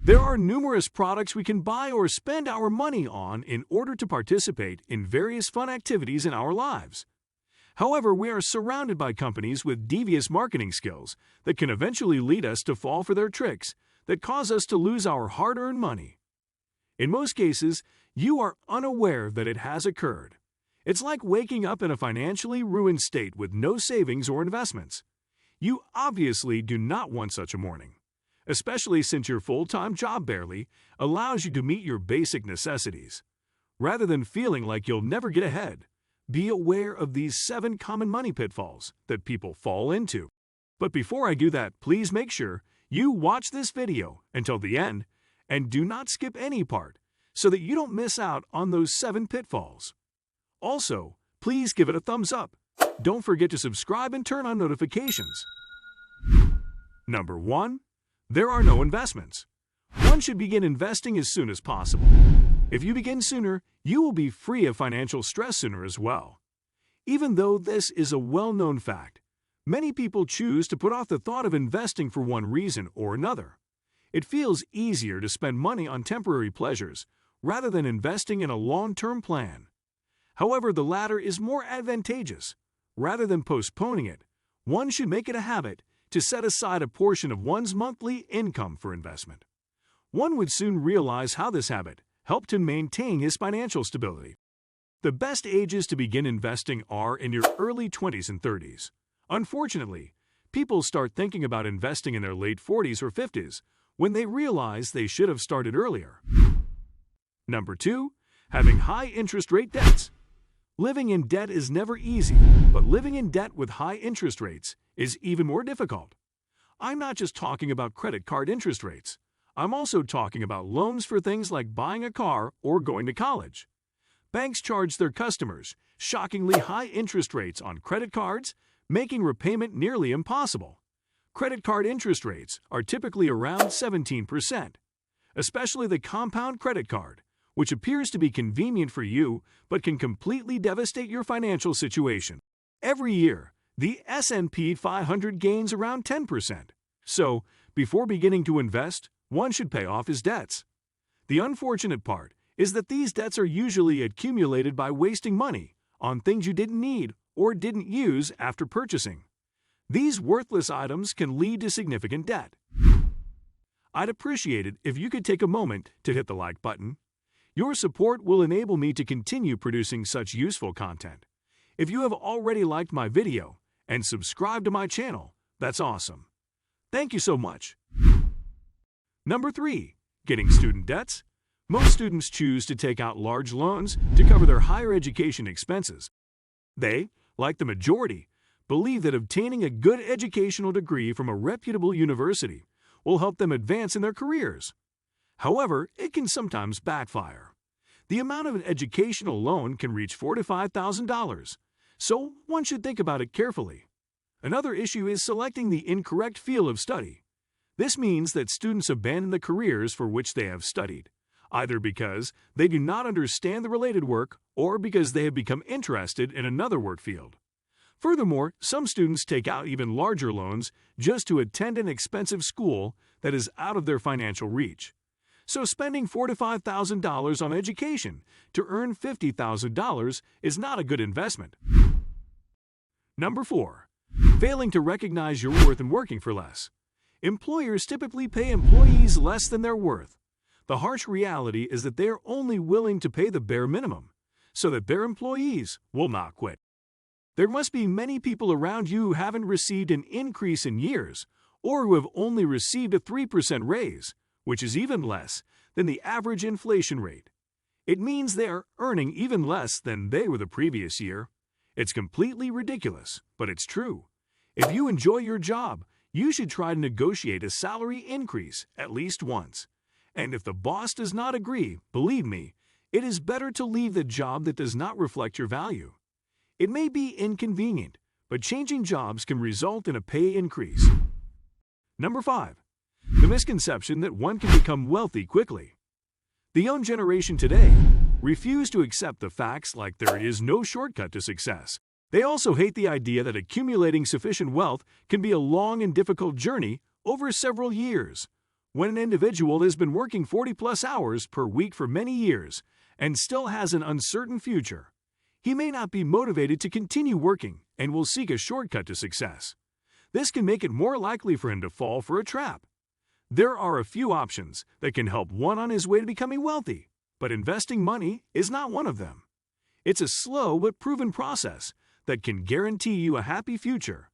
There are numerous products we can buy or spend our money on in order to participate in various fun activities in our lives. However, we are surrounded by companies with devious marketing skills that can eventually lead us to fall for their tricks that cause us to lose our hard-earned money. In most cases, you are unaware that it has occurred. It's like waking up in a financially ruined state with no savings or investments. You obviously do not want such a morning, especially since your full-time job barely allows you to meet your basic necessities. Rather than feeling like you'll never get ahead, be aware of these 7 common money pitfalls that people fall into. But before I do that, please make sure you watch this video until the end and do not skip any part so that you don't miss out on those 7 pitfalls. Also, please give it a thumbs up. Don't forget to subscribe and turn on notifications. Number 1. There are no investments. One should begin investing as soon as possible. If you begin sooner, you will be free of financial stress sooner as well. Even though this is a well-known fact, many people choose to put off the thought of investing for one reason or another. It feels easier to spend money on temporary pleasures rather than investing in a long-term plan. However, the latter is more advantageous. Rather than postponing it, one should make it a habit to set aside a portion of one's monthly income for investment. One would soon realize how this habit helped to maintain his financial stability. The best ages to begin investing are in your early 20s and 30s. Unfortunately, people start thinking about investing in their late 40s or 50s when they realize they should have started earlier. Number 2. Having high interest rate debts. Living in debt is never easy, but living in debt with high interest rates is even more difficult. I'm not just talking about credit card interest rates. I'm also talking about loans for things like buying a car or going to college. Banks charge their customers shockingly high interest rates on credit cards, making repayment nearly impossible. Credit card interest rates are typically around 17%, especially the compound credit card, which appears to be convenient for you but can completely devastate your financial situation. Every year, the S&P 500 gains around 10%. So, before beginning to invest, one should pay off his debts. The unfortunate part is that these debts are usually accumulated by wasting money on things you didn't need or didn't use after purchasing. These worthless items can lead to significant debt. I'd appreciate it if you could take a moment to hit the like button. Your support will enable me to continue producing such useful content. If you have already liked my video and subscribed to my channel, that's awesome. Thank you so much. Number 3. Getting student debts. Most students choose to take out large loans to cover their higher education expenses. They, like the majority, believe that obtaining a good educational degree from a reputable university will help them advance in their careers. However, it can sometimes backfire. The amount of an educational loan can reach $4,000 to $5,000, so one should think about it carefully. Another issue is selecting the incorrect field of study. This means that students abandon the careers for which they have studied, either because they do not understand the related work or because they have become interested in another work field. Furthermore, some students take out even larger loans just to attend an expensive school that is out of their financial reach. So spending $4,000 to $5,000 on education to earn $50,000 is not a good investment. Number 4. Failing to recognize your worth and working for less. Employers typically pay employees less than their worth. The harsh reality is that they are only willing to pay the bare minimum, so that their employees will not quit. There must be many people around you who haven't received an increase in years, or who have only received a 3% raise, which is even less than the average inflation rate. It means they are earning even less than they were the previous year. It's completely ridiculous, but it's true. If you enjoy your job, you should try to negotiate a salary increase at least once. And if the boss does not agree, believe me, it is better to leave the job that does not reflect your value. It may be inconvenient, but changing jobs can result in a pay increase. Number 5. The misconception that one can become wealthy quickly. The young generation today refuse to accept the facts like there is no shortcut to success. They also hate the idea that accumulating sufficient wealth can be a long and difficult journey over several years. When an individual has been working 40+ hours per week for many years and still has an uncertain future, he may not be motivated to continue working and will seek a shortcut to success. This can make it more likely for him to fall for a trap. There are a few options that can help one on his way to becoming wealthy, but investing money is not one of them. It's a slow but proven process that can guarantee you a happy future.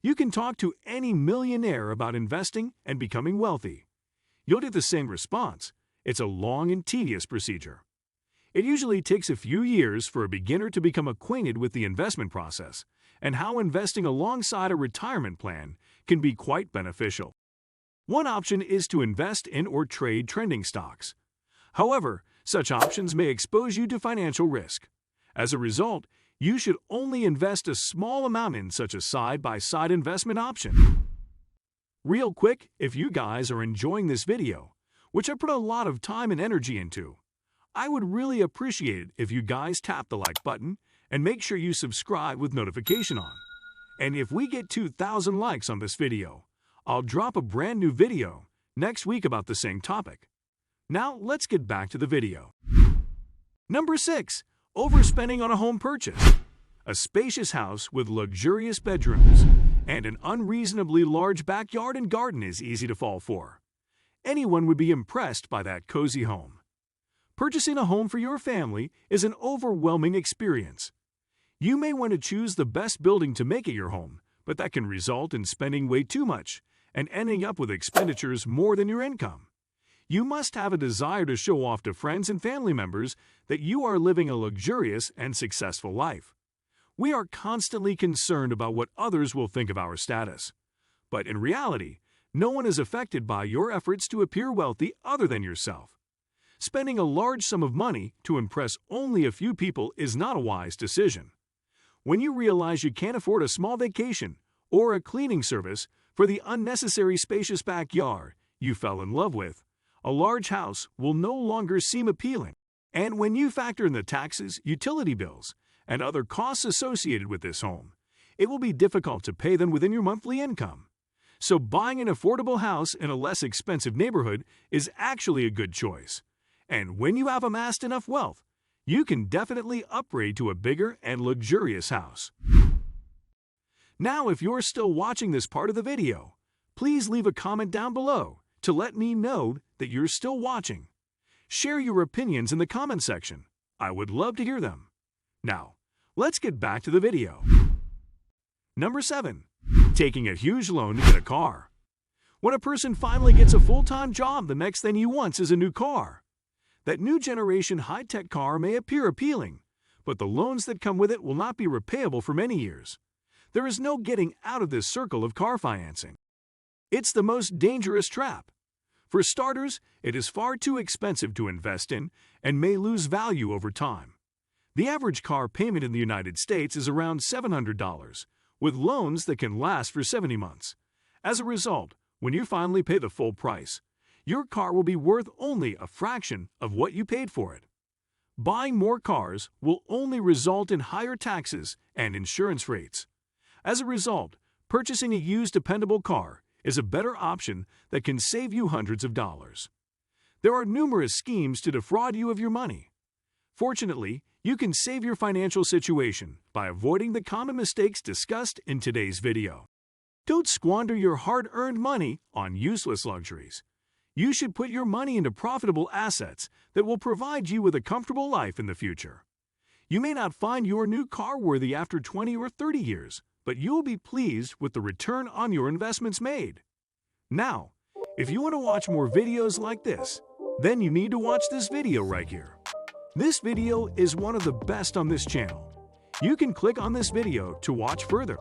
You can talk to any millionaire about investing and becoming wealthy. You'll get the same response. It's a long and tedious procedure. It usually takes a few years for a beginner to become acquainted with the investment process and how investing alongside a retirement plan can be quite beneficial. One option is to invest in or trade trending stocks. However, such options may expose you to financial risk. As a result, you should only invest a small amount in such a side-by-side investment option. Real quick, if you guys are enjoying this video, which I put a lot of time and energy into, I would really appreciate it if you guys tap the like button and make sure you subscribe with notification on. And if we get 2,000 likes on this video, I'll drop a brand new video next week about the same topic. Now let's get back to the video. Number 6. Overspending on a home purchase. A spacious house with luxurious bedrooms and an unreasonably large backyard and garden is easy to fall for. Anyone would be impressed by that cozy home. Purchasing a home for your family is an overwhelming experience. You may want to choose the best building to make it your home, but that can result in spending way too much and ending up with expenditures more than your income. You must have a desire to show off to friends and family members that you are living a luxurious and successful life. We are constantly concerned about what others will think of our status. But in reality, no one is affected by your efforts to appear wealthy other than yourself. Spending a large sum of money to impress only a few people is not a wise decision. When you realize you can't afford a small vacation or a cleaning service for the unnecessary spacious backyard you fell in love with, a large house will no longer seem appealing. And when you factor in the taxes, utility bills, and other costs associated with this home, it will be difficult to pay them within your monthly income. So buying an affordable house in a less expensive neighborhood is actually a good choice. And when you have amassed enough wealth, you can definitely upgrade to a bigger and luxurious house. Now, if you're still watching this part of the video, please leave a comment down below to let me know that you're still watching. Share your opinions in the comment section. I would love to hear them. Now, let's get back to the video. Number 7. Taking a huge loan to get a car. When a person finally gets a full-time job, the next thing he wants is a new car. That new generation high-tech car may appear appealing, but the loans that come with it will not be repayable for many years. There is no getting out of this circle of car financing. It's the most dangerous trap. For starters, it is far too expensive to invest in and may lose value over time. The average car payment in the United States is around $700, with loans that can last for 70 months. As a result, when you finally pay the full price, your car will be worth only a fraction of what you paid for it. Buying more cars will only result in higher taxes and insurance rates. As a result, purchasing a used dependable car is a better option that can save you hundreds of dollars. There are numerous schemes to defraud you of your money. Fortunately, you can save your financial situation by avoiding the common mistakes discussed in today's video. Don't squander your hard-earned money on useless luxuries. You should put your money into profitable assets that will provide you with a comfortable life in the future. You may not find your new car worthy after 20 or 30 years, but you will be pleased with the return on your investments made. Now, if you want to watch more videos like this, then you need to watch this video right here. This video is one of the best on this channel. You can click on this video to watch further.